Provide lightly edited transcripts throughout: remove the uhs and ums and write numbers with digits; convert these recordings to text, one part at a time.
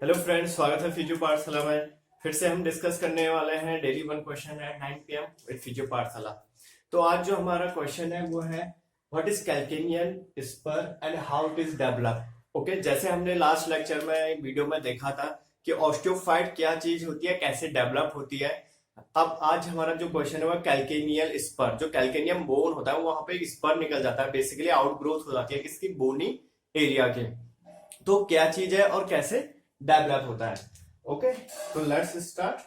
Hello friends, स्वागत है physio पाठशाला में। फिर से हम डिस्कस करने वाले हैं daily one question at 9 PM with Physio Pathshala. तो आज जो हमारा क्वेश्चन है वो है what is calcaneal spur and how it is develop. Okay, जैसे हमने लास्ट लेक्चर में वीडियो में देखा था कि ऑस्टियोफाइट क्या चीज होती है, कैसे डेवलप होती है। अब आज हमारा जो क्वेश्चन है वो कैल्केनियल स्पर। जो कैल्केनियम बोन होता है वहां पे एक स्पर निकल जाता है, बेसिकली आउट ग्रोथ हो जाती है किसकी, बोनी एरिया के। तो क्या चीज है और कैसे डेवलप होता है। ओके, तो लेट्स स्टार्ट।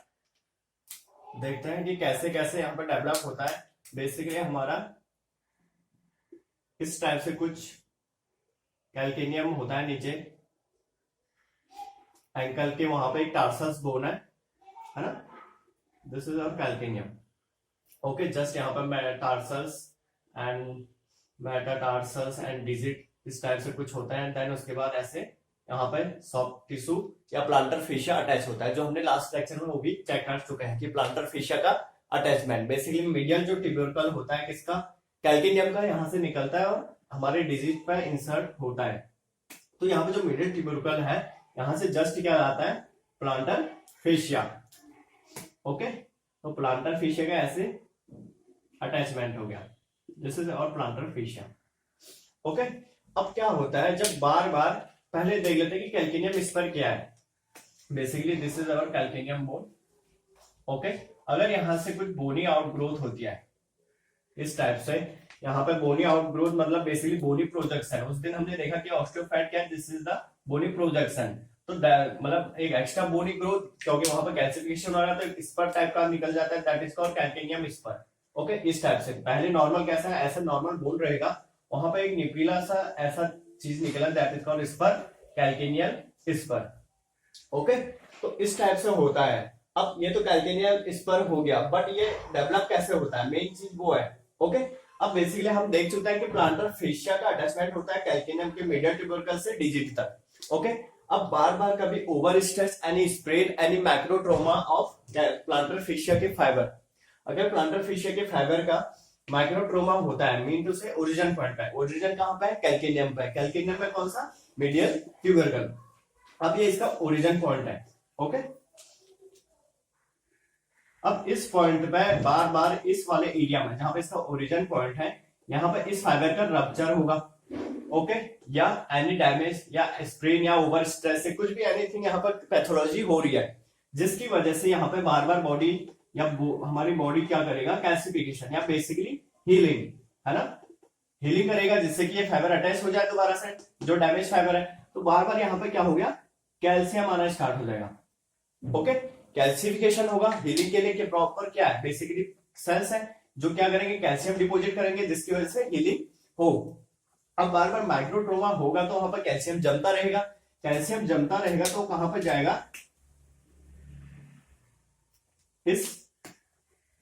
देखते हैं कि कैसे कैसे यहाँ पर डेवलप होता है। बेसिकली हमारा इस टाइप से कुछ कैल्केनियम होता है नीचे एंकल के, वहां पे एक टार्सस बोन है ना। This is our calcaneum. Okay, just यहाँ पर tarsus and metatarsus and digit इस टाइप से कुछ होता है। देन उसके बाद ऐसे यहाँ पे सॉफ्ट टिश्यू या प्लांटर फेशिया अटैच होता है, जो हमने लास्ट लेक्चर में वो भी चेक कर चुके हैं कि प्लांटर फेशिया का अटैचमेंट बेसिकली मीडियल जो ट्यूबरकल होता है किसका, कैल्केनियम का, यहाँ से निकलता है और हमारे डिजीज पर इंसर्ट होता है। तो यहाँ पे जो मीडियल ट्यूबरकल है यहाँ से जस्ट क्या आता है, प्लांटर फेशिया। ओके, तो प्लांटर फेशिया का ऐसे अटैचमेंट हो गया, दिस इज और प्लांटर फेशिया। ओके, अब क्या होता है जब बार बार, पहले देख लेते हैं कि कैल्केनियम स्पर क्या है। Basically this is our calcaneum bone. Okay, अगर यहां से कुछ बोनी आउटग्रोथ होती है इस टाइप से, यहाँ पे बोनी आउटग्रोथ मतलब बेसिकली बोनी प्रोजेक्शन। उस दिन हमने देखा कि ऑस्टियोफाइट क्या है, this is the bony projection. तो मतलब एक एक्स्ट्रा बोनी ग्रोथ, क्योंकि वहां पर कैल्सिफिकेशन हो रहा है तो स्पर टाइप का निकल जाता है, that is called calcaneum spur. Okay, इस टाइप से पहले नॉर्मल कैसा है, ऐसा नॉर्मल बोन रहेगा, वहां पे एक न्यूक्लियर सा ऐसा चीज निकला, that is called spur, calcaneal spur. Okay, तो इस टाइप से होता है। अब ये तो कैल्केनियल स्पर हो गया, बट ये डेवलप कैसे होता है, मेन चीज वो है। ओके, अब बेसिकली हम देख चुके हैं कि प्लांटर फेशिया का अटैचमेंट होता है कैल्केनियम के मीडियल ट्यूबरकल से डिजिट तक। ओके, अब बार बार कभी over stress, any spread, any macrotrauma of plantar fascia के फाइबर, अगर प्लांटर फेशिया के फाइबर का माइक्रोट्रोमा होता है, मीन टू से ओरिजिन पॉइंट पे, ओरिजिन कहां पे है, कैल्केनियम पे, कैल्केनियम पे कौन सा, मीडियल ट्यूबरकल। अब ये इसका ओरिजिन पॉइंट है। ओके, अब इस पॉइंट पे बार बार इस वाले एरिया में जहां पे इसका ओरिजिन पॉइंट है, यहां पे इस फाइबर का रप्चर होगा। ओके, या एनी डैमेज या स्प्रेन या ओवर स्ट्रेस से कुछ भी एनीथिंग यहाँ पर पैथोलॉजी हो रही है, जिसकी वजह से यहाँ पे बार बार बॉडी या हमारी बॉडी क्या करेगा, कैल्सिफिकेशन या बेसिकली हीलिंग, है ना, हीलिंग करेगा, जिससे कि ये फाइबर अटैच हो जाए दोबारा से जो डैमेज फाइबर है। तो बार बार यहाँ पे क्या हो गया, कैल्शियम आना स्टार्ट हो जाएगा। ओके, कैल्सिफिकेशन होगा हीलिंग के लिए, कि प्रॉपर क्या है, बेसिकली सेल्स है जो क्या करेंगे, कैल्शियम डिपोजिट करेंगे, जिसकी वजह से हीलिंग हो। अब बार बार माइक्रोट्रोमा होगा तो वहां पर कैल्शियम जमता रहेगा, कैल्शियम जमता रहेगा तो कहां पर जाएगा, इस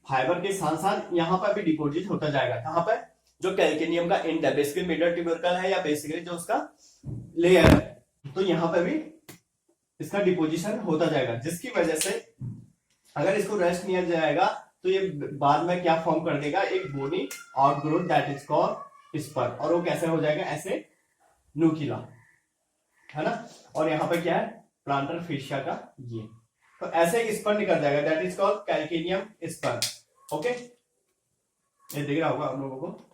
फाइबर के साथ साथ यहां पर भी डिपोजिट होता जाएगा। कहां पर, जो कैल्केनियम का एंड है, बेसिकली मीडियल ट्यूबरकल है या बेसिकली जो उसका लेयर है, तो यहां पर भी इसका डिपोजिशन होता जाएगा, जिसकी वजह से अगर इसको रेस्ट नहीं जाएगा तो ये बाद में क्या फॉर्म कर देगा, एक bony outgrowth, that is called spur. और वो कैसे हो जाएगा, ऐसे न्यूक्लिया, है ना। और यहाँ पे क्या है, प्लांटर फेशिया का ये, तो ऐसे एक स्पर निकल जाएगा, that is called calcaneum spur. Okay, ये दिख रहा होगा आप लोगों को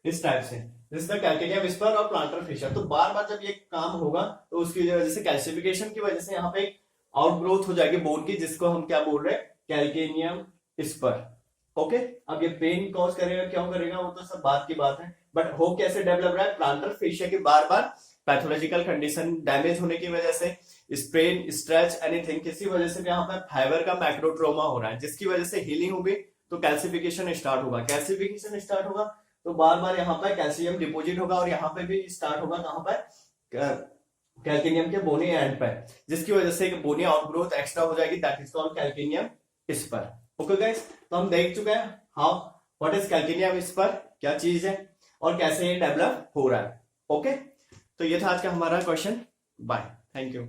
इस टाइप से, दिस द कैल्केनियम स्पर और प्लांटर फेशिया। तो बार बार जब ये काम होगा तो उसकी वजह से कैल्सिफिकेशन की वजह से यहाँ पे आउटग्रोथ हो जाएगी बोन की, जिसको हम क्या बोल रहे हैं, कैल्केनियम स्पर। ओके, अब ये पेन कॉज करेगा, क्यों करेगा, वो तो सब बात की बात है, बट हो कैसे डेवलप रहा है, प्लांटर फेशिया के बार बार पैथोलॉजिकल कंडीशन डैमेज होने की वजह से, स्प्रेन, स्ट्रेच, एनीथिंग, किसी वजह से यहाँ पे फाइबर का मैक्रोट्रोमा हो रहा है, जिसकी वजह से हीलिंग होगी तो कैल्सिफिकेशन स्टार्ट होगा। कैल्सिफिकेशन स्टार्ट होगा तो बार बार यहाँ पर कैल्शियम डिपोजिट होगा और यहाँ पे भी स्टार्ट होगा, कहां पर, कैल्केनियम के बोनी एंड पे, जिसकी वजह से बोनी आउटग्रोथ एक्स्ट्रा हो जाएगी, that is called calcaneum spur. Okay guys, तो हम देख चुके हैं how, what is calcaneum spur, क्या चीज है और कैसे ये डेवलप हो रहा है। ओके, तो ये था आज का हमारा क्वेश्चन। Bye, thank you.